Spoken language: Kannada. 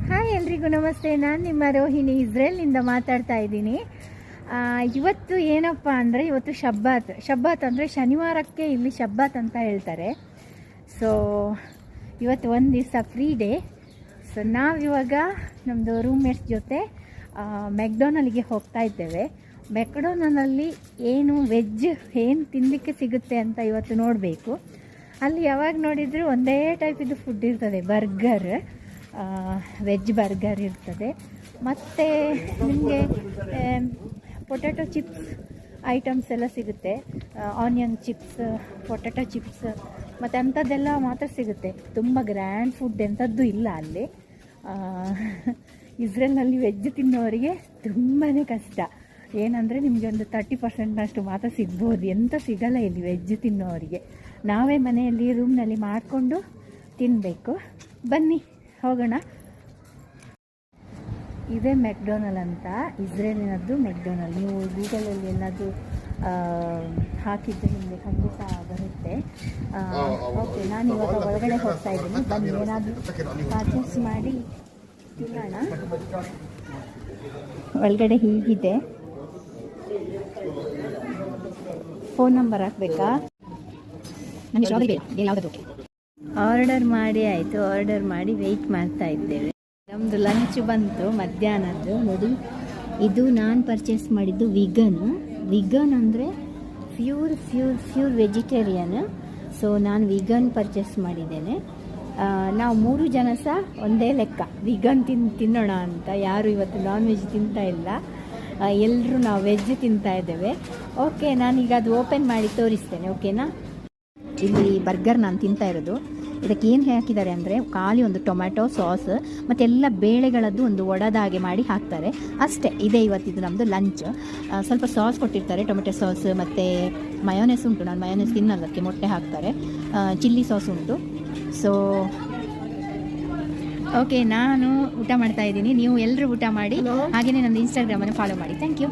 ಹಾಯ್ ಎಲ್ರಿಗೂ ನಮಸ್ತೆ. ನಾನು ನಿಮ್ಮ ರೋಹಿಣಿ ಇಸ್ರೇಲ್ನಿಂದ ಮಾತಾಡ್ತಾ ಇದ್ದೀನಿ. ಇವತ್ತು ಏನಪ್ಪ ಅಂದರೆ ಇವತ್ತು ಶಬ್ಬಾತ್ ಅಂದರೆ ಶನಿವಾರಕ್ಕೆ ಇಲ್ಲಿ ಶಬ್ಬಾತ್ ಅಂತ ಹೇಳ್ತಾರೆ. ಸೊ ಇವತ್ತು ಒಂದು ದಿವಸ ಫ್ರೀ ಡೇ. ಸೊ ನಾವಿವಾಗ ನಮ್ಮದು ರೂಮ್ಮೇಟ್ಸ್ ಜೊತೆ ಮೆಕ್ಡೊನಾಲ್ಡ್ಗೆ ಹೋಗ್ತಾ ಇದ್ದೇವೆ. ಮೆಕ್ಡೊನಾಲ್ಡಲ್ಲಿ ಏನು ವೆಜ್ ಏನು ತಿನ್ನಲಿಕ್ಕೆ ಸಿಗುತ್ತೆ ಅಂತ ಇವತ್ತು ನೋಡಬೇಕು. ಅಲ್ಲಿ ಯಾವಾಗ ನೋಡಿದರೂ ಒಂದೇ ಟೈಪಿದ್ದು ಫುಡ್ ಇರ್ತದೆ. ಬರ್ಗರ್, ವೆಜ್ ಬರ್ಗರ್ ಇರ್ತದೆ. ಮತ್ತು ನಿಮಗೆ ಪೊಟ್ಯಾಟೊ ಚಿಪ್ಸ್ ಐಟಮ್ಸ್ ಎಲ್ಲ ಸಿಗುತ್ತೆ. ಆನಿಯನ್ ಚಿಪ್ಸ್, ಪೊಟ್ಯಾಟೊ ಚಿಪ್ಸ್ ಮತ್ತು ಅಂಥದ್ದೆಲ್ಲ ಮಾತ್ರ ಸಿಗುತ್ತೆ. ತುಂಬ ಗ್ರ್ಯಾಂಡ್ ಫುಡ್ ಎಂಥದ್ದು ಇಲ್ಲ ಅಲ್ಲಿ. ಇಸ್ರೇಲ್ನಲ್ಲಿ ವೆಜ್ ತಿನ್ನೋರಿಗೆ ತುಂಬಾ ಕಷ್ಟ. ಏನಂದರೆ ನಿಮಗೆ ಒಂದು 30% ಮಾತ್ರ ಸಿಗ್ಬೋದು, ಎಂತ ಸಿಗಲ್ಲ ಇಲ್ಲಿ ವೆಜ್ ತಿನ್ನೋರಿಗೆ. ನಾವೇ ಮನೆಯಲ್ಲಿ ರೂಮ್ನಲ್ಲಿ ಮಾಡಿಕೊಂಡು ತಿನ್ನಬೇಕು. ಬನ್ನಿ ಹೋಗೋಣ. ಇದೇ ಮೆಕ್ಡೊನಾಲ್ಡ್ ಅಂತ, ಇಸ್ರೇಲಿನದ್ದು ಮೆಕ್ಡೊನಾಲ್ಡ್. ನೀವು ಗೂಗಲಲ್ಲಿ ಎಲ್ಲಾದರೂ ಹಾಕಿದ್ದು ನಿಮಗೆ ಖಂಡಿತ ಬರುತ್ತೆ. ಓಕೆ, ನಾನು ಇವಾಗ ಒಳಗಡೆ ಹೋಗ್ತಾ ಇದ್ದೀನಿ. ಬನ್ನಿ ಏನಾದರೂ ಪರ್ಚೇಸ್ ಮಾಡಿ ತಿನ್ನೋಣ. ಒಳಗಡೆ ಹೀಗಿದೆ. ಫೋನ್ ನಂಬರ್ ಹಾಕಬೇಕಾ? ಆರ್ಡರ್ ಮಾಡಿ ಆಯಿತು. ಆರ್ಡರ್ ಮಾಡಿ ವೆಯ್ಟ್ ಮಾಡ್ತಾ ಇದ್ದೇವೆ. ನಮ್ಮದು ಲಂಚ್ ಬಂತು ಮಧ್ಯಾಹ್ನದ್ದು. ನೋಡಿ, ಇದು ನಾನು ಪರ್ಚೇಸ್ ಮಾಡಿದ್ದು ವಿಗನ್ ಅಂದರೆ ಪ್ಯೂರ್ ವೆಜಿಟೇರಿಯನ್. ಸೊ ನಾನು ವಿಗನ್ ಪರ್ಚೇಸ್ ಮಾಡಿದ್ದೇನೆ. ನಾವು 3 ಜನ ಸಹ ಒಂದೇ ಲೆಕ್ಕ ವಿಗನ್ ತಿನ್ನೋಣ ಅಂತ. ಯಾರು ಇವತ್ತು ನಾನ್ ವೆಜ್ ತಿಂತಾ ಇಲ್ಲ, ಎಲ್ಲರೂ ನಾವು ವೆಜ್ ತಿಂತಾ ಇದ್ದೇವೆ. ಓಕೆ, ನಾನೀಗ ಅದು ಓಪನ್ ಮಾಡಿ ತೋರಿಸ್ತೇನೆ. ಓಕೆನಾ? ಇಲ್ಲಿ ಬರ್ಗರ್ ನಾನು ತಿಂತಾ ಇರೋದು. ಇದಕ್ಕೆ ಏನು ಹಾಕಿದ್ದಾರೆ ಅಂದರೆ ಖಾಲಿ ಒಂದು ಟೊಮ್ಯಾಟೊ ಸಾಸ್ ಮತ್ತು ಎಲ್ಲ ಬೇಳೆಗಳದ್ದು ಒಂದು ಒಡೆದಾಗೆ ಮಾಡಿ ಹಾಕ್ತಾರೆ ಅಷ್ಟೇ. ಇದೇ ಇವತ್ತಿದ್ದು ನಮ್ಮದು ಲಂಚ್. ಸ್ವಲ್ಪ ಸಾಸ್ ಕೊಟ್ಟಿರ್ತಾರೆ, ಟೊಮೆಟೊ ಸಾಸ್ ಮತ್ತು ಮಯೋನೆಸ್ ಉಂಟು. ನಾನು ಮಯೋನೆಸ್ ತಿನ್ನೋದಕ್ಕೆ ಮೊಟ್ಟೆ ಹಾಕ್ತಾರೆ. ಚಿಲ್ಲಿ ಸಾಸ್ ಉಂಟು. ಸೊ ಓಕೆ, ನಾನು ಊಟ ಮಾಡ್ತಾ ಇದ್ದೀನಿ. ನೀವು ಎಲ್ಲರೂ ಊಟ ಮಾಡಿ, ಹಾಗೆಯೇ ನನ್ನ ಇನ್ಸ್ಟಾಗ್ರಾಮನ್ನು ಫಾಲೋ ಮಾಡಿ. Thank you.